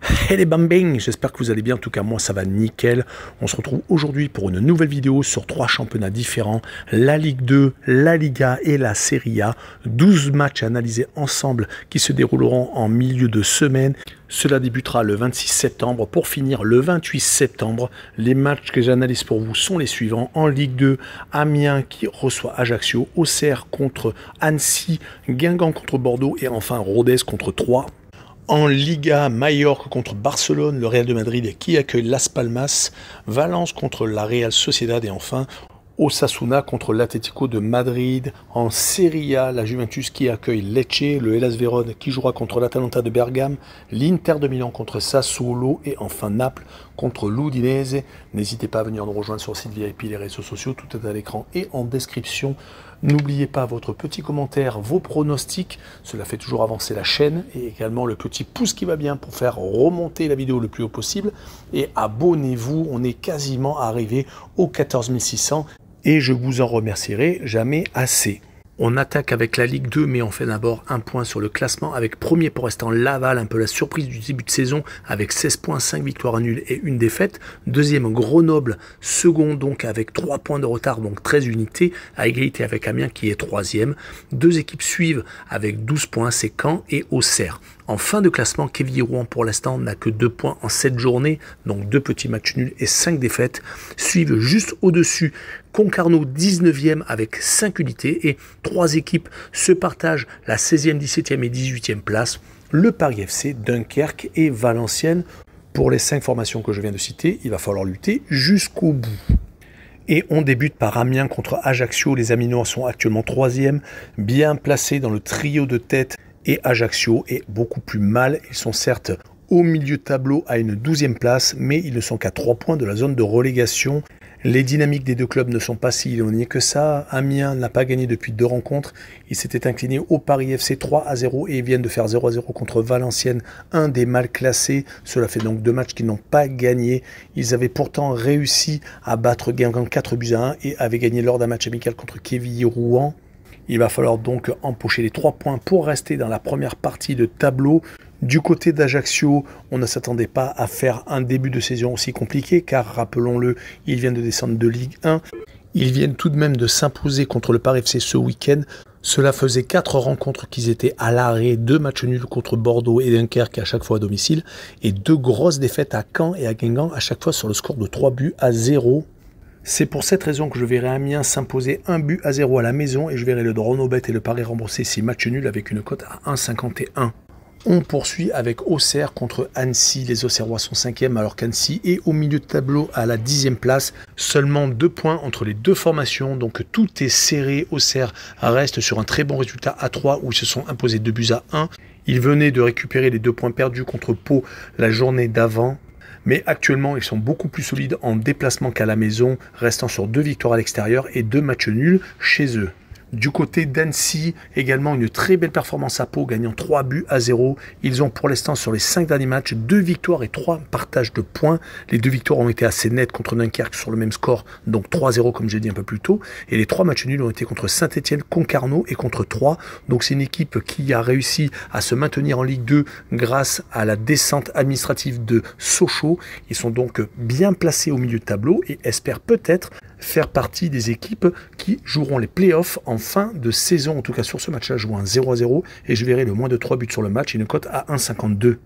Hey les bambins, j'espère que vous allez bien, en tout cas moi ça va nickel. On se retrouve aujourd'hui pour une nouvelle vidéo sur 3 championnats différents, la Ligue 2, la Liga et la Serie A. 12 matchs à analyser ensemble qui se dérouleront en milieu de semaine. Cela débutera le 26 septembre pour finir le 28 septembre. Les matchs que j'analyse pour vous sont les suivants. En Ligue 2, Amiens qui reçoit Ajaccio, Auxerre contre Annecy, Guingamp contre Bordeaux et enfin Rodez contre Troyes. En Liga, Mallorca contre Barcelone, le Real de Madrid qui accueille Las Palmas, Valence contre la Real Sociedad et enfin Osasuna contre l'Atlético de Madrid. En Serie A, la Juventus qui accueille Lecce, le Hellas Vérone qui jouera contre l'Atalanta de Bergame, l'Inter de Milan contre Sassuolo et enfin Naples contre l'Udinese. N'hésitez pas à venir nous rejoindre sur le site VIP, les réseaux sociaux, tout est à l'écran et en description. N'oubliez pas votre petit commentaire, vos pronostics, cela fait toujours avancer la chaîne et également le petit pouce qui va bien pour faire remonter la vidéo le plus haut possible. Et abonnez-vous, on est quasiment arrivé aux 14 600 et je vous en remercierai jamais assez. On attaque avec la Ligue 2, mais on fait d'abord un point sur le classement avec premier pour l'instant Laval, un peu la surprise du début de saison avec 16 points, 5 victoires, un nul et une défaite. Deuxième Grenoble, second donc avec 3 points de retard, donc 13 unités, à égalité avec Amiens qui est troisième. Deux équipes suivent avec 12 points, c'est Caen et Auxerre. En fin de classement, Quevilly-Rouen pour l'instant n'a que 2 points en 7 journées, donc 2 petits matchs nuls et 5 défaites. Suivent juste au-dessus Concarneau 19e avec 5 unités et 3 équipes se partagent la 16e, 17e et 18e place. Le Paris FC, Dunkerque et Valenciennes. Pour les 5 formations que je viens de citer, il va falloir lutter jusqu'au bout. Et on débute par Amiens contre Ajaccio. Les Aminois sont actuellement 3e, bien placés dans le trio de tête. Et Ajaccio est beaucoup plus mal. Ils sont certes au milieu de tableau à une 12e place, mais ils ne sont qu'à 3 points de la zone de relégation. Les dynamiques des deux clubs ne sont pas si éloignées que ça. Amiens n'a pas gagné depuis 2 rencontres. Il s'était incliné au Paris FC 3-0 et ils viennent de faire 0-0 contre Valenciennes, un des mal classés. Cela fait donc 2 matchs qu'ils n'ont pas gagné. Ils avaient pourtant réussi à battre Guingamp 4-1 et avaient gagné lors d'un match amical contre Quevilly-Rouen. Il va falloir donc empocher les 3 points pour rester dans la première partie de tableau. Du côté d'Ajaccio, on ne s'attendait pas à faire un début de saison aussi compliqué car, rappelons-le, ils viennent de descendre de Ligue 1. Ils viennent tout de même de s'imposer contre le Paris FC ce week-end. Cela faisait 4 rencontres qu'ils étaient à l'arrêt, 2 matchs nuls contre Bordeaux et Dunkerque à chaque fois à domicile et 2 grosses défaites à Caen et à Guingamp à chaque fois sur le score de 3-0. C'est pour cette raison que je verrai Amiens s'imposer 1-0 à la maison et je verrai le Dronobet et le Paris rembourser 6 matchs nuls avec une cote à 1,51. On poursuit avec Auxerre contre Annecy. Les Auxerrois sont 5e alors qu'Annecy est au milieu de tableau à la 10e place. Seulement 2 points entre les deux formations, donc tout est serré. Auxerre reste sur un très bon résultat à 3 où ils se sont imposés 2-1. Ils venaient de récupérer les 2 points perdus contre Pau la journée d'avant. Mais actuellement, ils sont beaucoup plus solides en déplacement qu'à la maison, restant sur 2 victoires à l'extérieur et 2 matchs nuls chez eux. Du côté d'Annecy, également une très belle performance à Pau, gagnant 3-0. Ils ont pour l'instant sur les 5 derniers matchs 2 victoires et 3 partages de points. Les 2 victoires ont été assez nettes contre Dunkerque sur le même score, donc 3-0 comme j'ai dit un peu plus tôt. Et les 3 matchs nuls ont été contre Saint-Etienne, Concarneau et contre Troyes. Donc c'est une équipe qui a réussi à se maintenir en Ligue 2 grâce à la descente administrative de Sochaux. Ils sont donc bien placés au milieu de tableau et espèrent peut-être faire partie des équipes qui joueront les playoffs en fin de saison. En tout cas sur ce match-là, je vois un 0-0 et je verrai le moins de 3 buts sur le match et une cote à 1,52.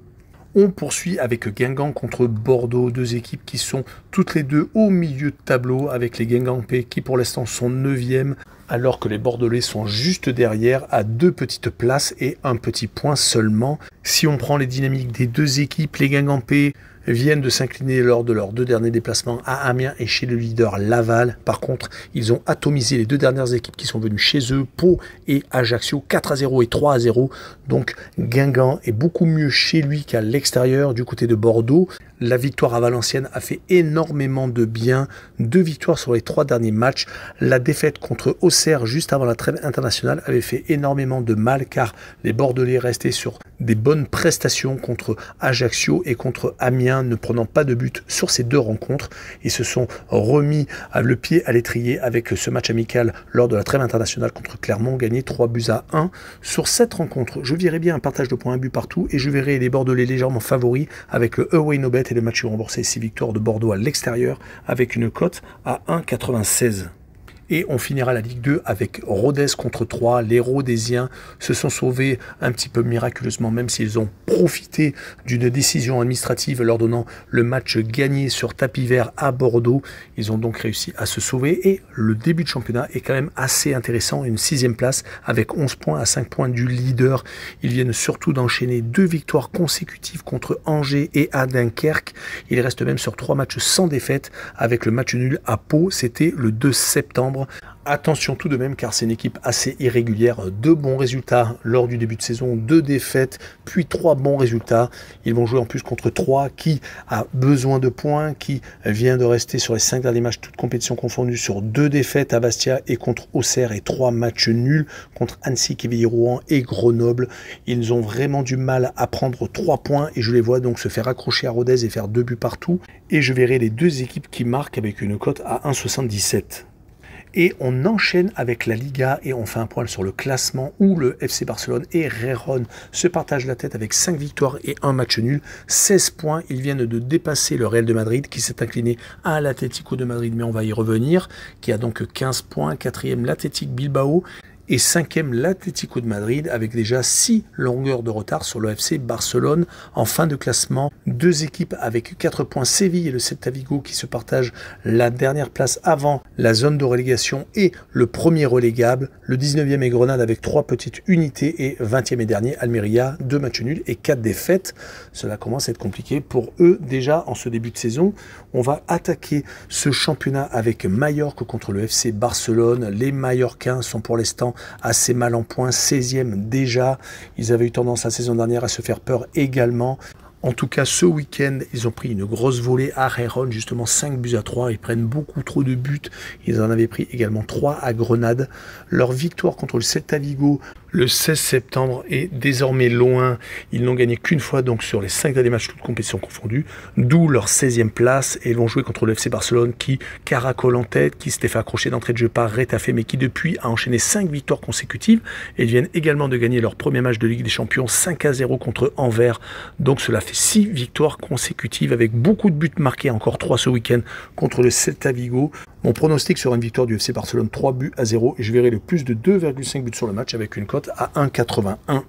On poursuit avec Guingamp contre Bordeaux, 2 équipes qui sont toutes les deux au milieu de tableau avec les Guingampais qui pour l'instant sont 9e alors que les Bordelais sont juste derrière à 2 petites places et 1 petit point seulement. Si on prend les dynamiques des 2 équipes, les Guingampais viennent de s'incliner lors de leurs 2 derniers déplacements à Amiens et chez le leader Laval. Par contre, ils ont atomisé les 2 dernières équipes qui sont venues chez eux, Pau et Ajaccio, 4-0 et 3-0. Donc Guingamp est beaucoup mieux chez lui qu'à l'extérieur du côté de Bordeaux. La victoire à Valenciennes a fait énormément de bien. 2 victoires sur les 3 derniers matchs. La défaite contre Auxerre Auxerre, juste avant la trêve internationale, avait fait énormément de mal car les Bordelais restaient sur des bonnes prestations contre Ajaccio et contre Amiens, ne prenant pas de but sur ces deux rencontres. Ils se sont remis le pied à l'étrier avec ce match amical lors de la trêve internationale contre Clermont, gagné 3-1 sur cette rencontre. Je verrai bien un partage de points, un but partout, et je verrai les Bordelais légèrement favoris avec le Away No Bet et le match remboursé 6 victoires de Bordeaux à l'extérieur avec une cote à 1,96. Et on finira la Ligue 2 avec Rodez contre Troyes. Les Rodésiens se sont sauvés un petit peu miraculeusement, même s'ils ont profité d'une décision administrative leur donnant le match gagné sur tapis vert à Bordeaux. Ils ont donc réussi à se sauver et le début de championnat est quand même assez intéressant. Une 6e place avec 11 points à 5 points du leader. Ils viennent surtout d'enchaîner 2 victoires consécutives contre Angers et à Dunkerque. Ils restent même sur 3 matchs sans défaite avec le match nul à Pau. C'était le 2 septembre. Attention tout de même car c'est une équipe assez irrégulière. 2 bons résultats lors du début de saison, 2 défaites, puis 3 bons résultats. Ils vont jouer en plus contre Troyes qui a besoin de points, qui vient de rester sur les 5 derniers matchs, toutes compétitions confondues, sur 2 défaites à Bastia et contre Auxerre et 3 matchs nuls contre Annecy, Quevilly-Rouen et Grenoble. Ils ont vraiment du mal à prendre 3 points et je les vois donc se faire accrocher à Rodez et faire 2 buts partout. Et je verrai les 2 équipes qui marquent avec une cote à 1,77. Et on enchaîne avec la Liga et on fait un point sur le classement où le FC Barcelone et Gijón se partagent la tête avec 5 victoires et 1 match nul. 16 points, ils viennent de dépasser le Real de Madrid qui s'est incliné à l'Atlético de Madrid, mais on va y revenir, qui a donc 15 points. 4e l'Athletic Bilbao. Et 5e l'Atlético de Madrid avec déjà 6 longueurs de retard sur le FC Barcelone en fin de classement. 2 équipes avec 4 points, Séville et le Celta Vigo qui se partagent la dernière place avant la zone de relégation et le premier relégable. Le 19e est Grenade avec 3 petites unités et 20e et dernier Almeria, 2 matchs nuls et 4 défaites. Cela commence à être compliqué pour eux déjà en ce début de saison. On va attaquer ce championnat avec Mallorca contre le FC Barcelone. Les Mallorcains sont pour l'instant assez mal en point, 16e déjà. Ils avaient eu tendance la saison dernière à se faire peur également. En tout cas, ce week-end, ils ont pris une grosse volée à Gijón, justement 5-3. Ils prennent beaucoup trop de buts. Ils en avaient pris également 3 à Grenade. Leur victoire contre le Celta Vigo le 16 septembre est désormais loin. Ils n'ont gagné qu'une fois donc sur les 5 derniers matchs, toutes compétitions confondues, d'où leur 16e place. Et ils vont jouer contre le FC Barcelone qui caracole en tête, qui s'était fait accrocher d'entrée de jeu par Retafe, mais qui depuis a enchaîné 5 victoires consécutives. Et ils viennent également de gagner leur premier match de Ligue des Champions 5-0 contre Anvers. Donc cela fait 6 victoires consécutives avec beaucoup de buts marqués, encore 3 ce week-end contre le Celta Vigo. Mon pronostic sera une victoire du FC Barcelone 3-0 et je verrai le plus de 2,5 buts sur le match avec une cote à 1,81.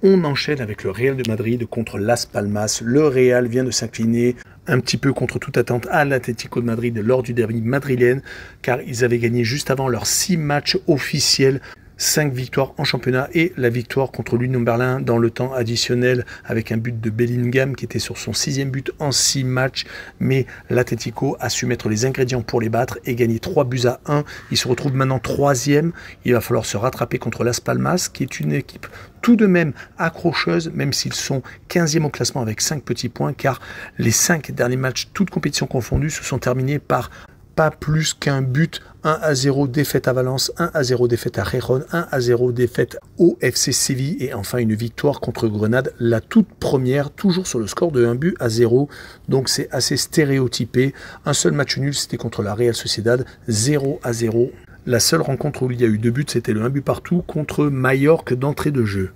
On enchaîne avec le Real de Madrid contre Las Palmas. Le Real vient de s'incliner un petit peu contre toute attente à l'Atlético de Madrid lors du derby madrilène car ils avaient gagné juste avant leurs 6 matchs officiels. 5 victoires en championnat et la victoire contre l'Union Berlin dans le temps additionnel avec un but de Bellingham qui était sur son 6e but en 6 matchs. Mais l'Atlético a su mettre les ingrédients pour les battre et gagner 3-1. Il se retrouve maintenant 3e. Il va falloir se rattraper contre Las Palmas qui est une équipe tout de même accrocheuse, même s'ils sont 15e au classement avec 5 petits points car les 5 derniers matchs, toutes compétitions confondues, se sont terminés par pas plus qu'un but. 1-0 défaite à Valence, 1-0 défaite à Gijón, 1-0 défaite au FC Séville et enfin une victoire contre Grenade, la toute première, toujours sur le score de 1-0. Donc c'est assez stéréotypé. Un seul match nul, c'était contre la Real Sociedad, 0-0. La seule rencontre où il y a eu 2 buts, c'était le 1 but partout contre Mallorca d'entrée de jeu.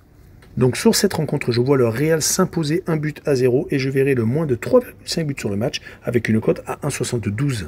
Donc sur cette rencontre, je vois le Real s'imposer 1-0 et je verrai le moins de 3,5 buts sur le match avec une cote à 1,72.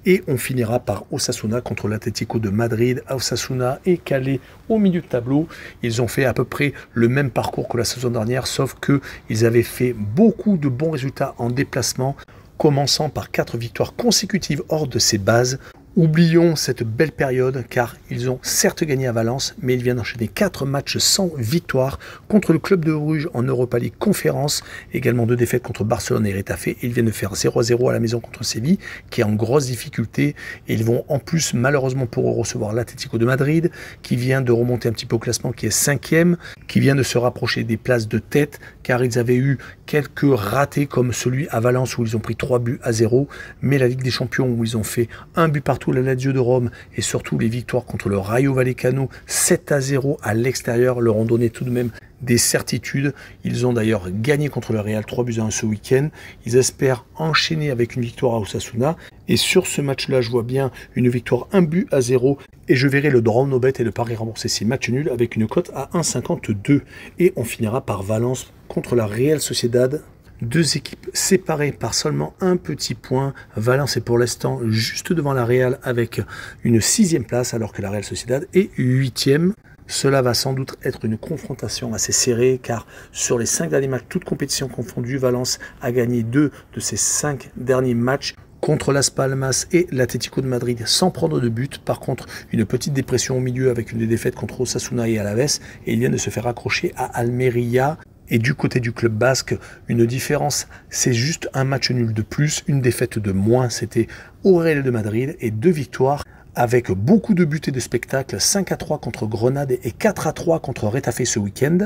Et on finira par Osasuna contre l'Atlético de Madrid. Osasuna est calé au milieu de tableau. Ils ont fait à peu près le même parcours que la saison dernière, sauf qu'ils avaient fait beaucoup de bons résultats en déplacement, commençant par 4 victoires consécutives hors de ses bases. Oublions cette belle période car ils ont certes gagné à Valence, mais ils viennent d'enchaîner 4 matchs sans victoire contre le club de Bruges en Europa League Conférence, également 2 défaites contre Barcelone et Retafe. Ils viennent de faire 0-0 à la maison contre Séville, qui est en grosse difficulté. Et ils vont en plus, malheureusement pour eux, recevoir l'Atlético de Madrid, qui vient de remonter un petit peu au classement, qui est 5e, qui vient de se rapprocher des places de tête, car ils avaient eu quelques ratés comme celui à Valence où ils ont pris 3-0, mais la Ligue des Champions où ils ont fait 1 but partout surtout la Lazio de Rome et surtout les victoires contre le Rayo Vallecano 7-0 à l'extérieur leur ont donné tout de même des certitudes. Ils ont d'ailleurs gagné contre le Real 3-1 ce week-end. Ils espèrent enchaîner avec une victoire à Osasuna. Et sur ce match-là, je vois bien une victoire 1-0. Et je verrai le draw no bet et le pari remboursé 6 matchs nuls avec une cote à 1,52. Et on finira par Valence contre la Real Sociedad. Deux équipes séparées par seulement un petit point. Valence est pour l'instant juste devant la Real avec une 6e place alors que la Real Sociedad est 8e. Cela va sans doute être une confrontation assez serrée car sur les 5 derniers matchs, toutes compétitions confondues, Valence a gagné 2 de ses 5 derniers matchs contre Las Palmas et l'Atlético de Madrid sans prendre de but. Par contre, une petite dépression au milieu avec une des défaites contre Osasuna et Alaves et il vient de se faire accrocher à Almeria. Et du côté du club basque, une différence, c'est juste un match nul de plus, une défaite de moins, c'était au Real de Madrid et 2 victoires avec beaucoup de buts et de spectacles, 5-3 contre Grenade et 4-3 contre Retafe ce week-end.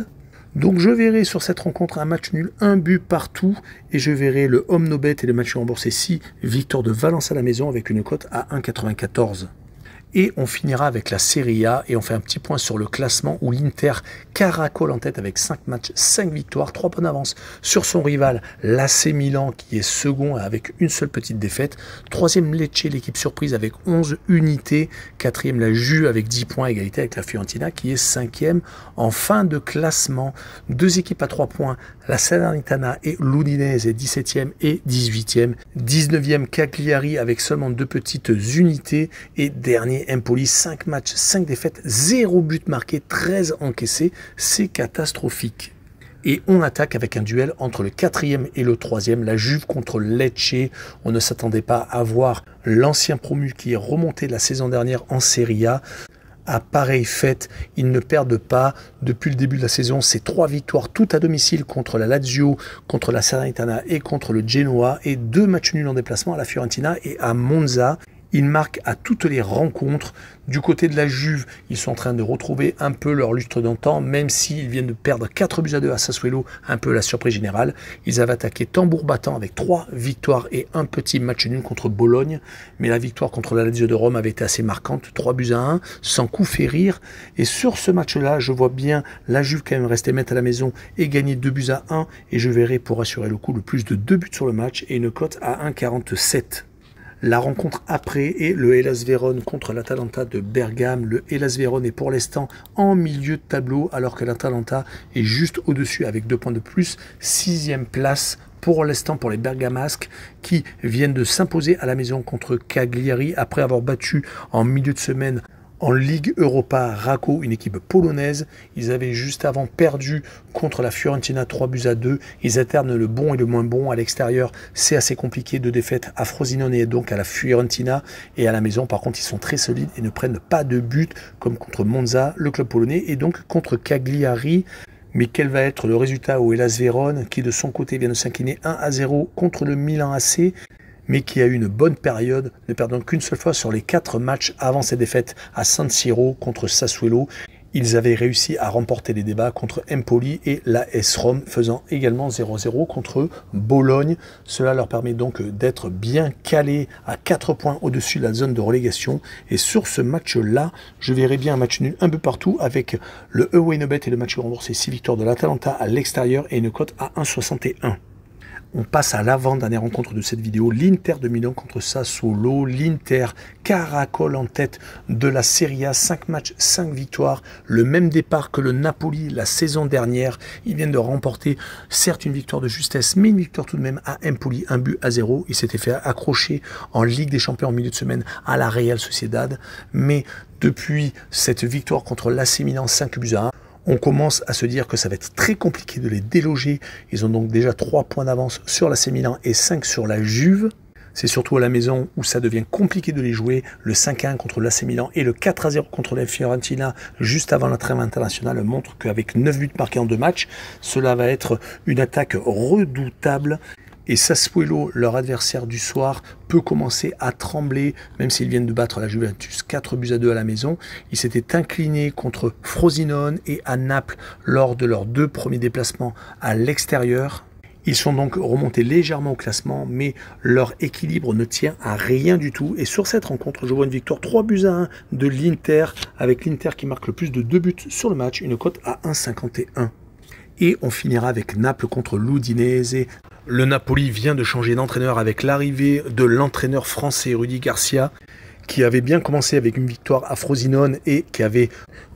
Donc je verrai sur cette rencontre un match nul, un but partout, et je verrai le home no bet et le match remboursé 6, victoire de Valence à la maison avec une cote à 1,94. Et on finira avec la Serie A et on fait un petit point sur le classement où l'Inter caracole en tête avec 5 matchs, 5 victoires, 3 points d'avance sur son rival l'AC Milan qui est second avec une seule petite défaite. 3e Lecce, l'équipe surprise avec 11 unités. 4e la Juve avec 10 points, égalité avec la Fiorentina qui est 5e en fin de classement. 2 équipes à 3 points, la Salernitana et l'Udinese 17e et 18e. 19e Cagliari avec seulement 2 petites unités et dernier Empoli, 5 matchs, 5 défaites, 0 but marqué, 13 encaissés, c'est catastrophique. Et on attaque avec un duel entre le 4e et le 3e, la Juve contre Lecce. On ne s'attendait pas à voir l'ancien promu qui est remonté la saison dernière en Serie A. À pareille fête, ils ne perdent pas. Depuis le début de la saison, c'est 3 victoires toutes à domicile contre la Lazio, contre la Salernitana et contre le Genoa et 2 matchs nuls en déplacement à la Fiorentina et à Monza. Ils marquent à toutes les rencontres. Du côté de la Juve, ils sont en train de retrouver un peu leur lustre d'antan, même s'ils viennent de perdre 4-2 à Sassuolo, un peu la surprise générale. Ils avaient attaqué tambour battant avec 3 victoires et un petit match nul contre Bologne. Mais la victoire contre la Lazio de Rome avait été assez marquante, 3-1, sans coup férir. Et sur ce match-là, je vois bien la Juve quand même rester maître à la maison et gagner 2-1. Et je verrai pour assurer le coup le plus de 2 buts sur le match et une cote à 1,47. La rencontre après est le Hellas Vérone contre l'Atalanta de Bergame. Le Hellas Vérone est pour l'instant en milieu de tableau alors que l'Atalanta est juste au-dessus avec 2 points de plus. 6e place pour l'instant pour les Bergamasques qui viennent de s'imposer à la maison contre Cagliari après avoir battu en milieu de semaine en Ligue Europa Raco, une équipe polonaise. Ils avaient juste avant perdu contre la Fiorentina 3-2. Ils alternent le bon et le moins bon à l'extérieur. C'est assez compliqué, 2 défaites à Frosinone et donc à la Fiorentina. Et à la maison, par contre, ils sont très solides et ne prennent pas de but comme contre Monza, le club polonais, et donc contre Cagliari. Mais quel va être le résultat au Hellas Vérone qui de son côté vient de s'incliner 1-0 contre le Milan AC, mais qui a eu une bonne période, ne perdant qu'une seule fois sur les 4 matchs avant ses défaites à San Siro contre Sassuolo. Ils avaient réussi à remporter les débats contre Empoli et l'AS Rome, faisant également 0-0 contre Bologne. Cela leur permet donc d'être bien calés à 4 points au-dessus de la zone de relégation. Et sur ce match-là, je verrai bien un match nul un peu partout avec le away no bet et le match remboursé 6 victoires de l'Atalanta à l'extérieur et une cote à 1,61. On passe à l'avant-dernière rencontre de cette vidéo, l'Inter de Milan contre Sassuolo. L'Inter caracole en tête de la Serie A, 5 matchs, 5 victoires, le même départ que le Napoli la saison dernière. Ils viennent de remporter certes une victoire de justesse, mais une victoire tout de même à Empoli, 1-0. Il s'était fait accrocher en Ligue des Champions en milieu de semaine à la Real Sociedad, mais depuis cette victoire contre l'AC Milan 5-1, on commence à se dire que ça va être très compliqué de les déloger. Ils ont donc déjà 3 points d'avance sur l'AC Milan et 5 sur la Juve. C'est surtout à la maison où ça devient compliqué de les jouer. Le 5-1 contre l'AC Milan et le 4-0 contre la Fiorentina juste avant la trêve internationale montrent qu'avec 9 buts marqués en 2 matchs, cela va être une attaque redoutable. Et Sassuolo, leur adversaire du soir, peut commencer à trembler, même s'ils viennent de battre la Juventus 4-2 à la maison. Ils s'étaient inclinés contre Frosinone et à Naples lors de leurs 2 premiers déplacements à l'extérieur. Ils sont donc remontés légèrement au classement, mais leur équilibre ne tient à rien du tout. Et sur cette rencontre, je vois une victoire 3-1 de l'Inter, avec l'Inter qui marque le plus de 2 buts sur le match, une cote à 1,51. Et on finira avec Naples contre l'Udinese. Le Napoli vient de changer d'entraîneur avec l'arrivée de l'entraîneur français Rudy Garcia, qui avait bien commencé avec une victoire à Frosinone et qui avait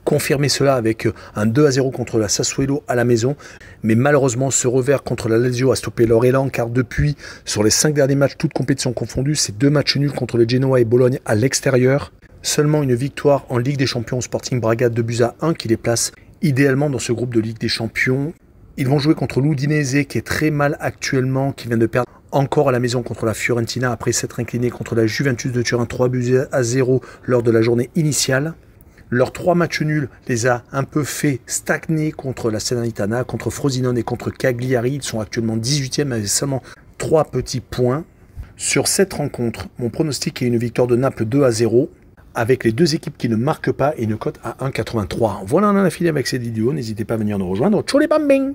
confirmé cela avec un 2-0 contre la Sassuolo à la maison. Mais malheureusement, ce revers contre la Lazio a stoppé leur élan, car depuis, sur les 5 derniers matchs, toutes compétitions confondues, c'est 2 matchs nuls contre le Genoa et Bologne à l'extérieur. Seulement une victoire en Ligue des Champions au Sporting Braga 2-1 qui les place idéalement dans ce groupe de Ligue des Champions. Ils vont jouer contre l'Udinese qui est très mal actuellement, qui vient de perdre encore à la maison contre la Fiorentina après s'être incliné contre la Juventus de Turin 3-0 lors de la journée initiale. Leurs 3 matchs nuls les a un peu fait stagner contre la Salernitana, contre Frosinone et contre Cagliari. Ils sont actuellement 18e avec seulement 3 petits points. Sur cette rencontre, mon pronostic est une victoire de Naples 2-0. Avec les 2 équipes qui ne marquent pas et une cote à 1,83. Voilà, on en a fini avec cette vidéo. N'hésitez pas à venir nous rejoindre. Ciao les bambins!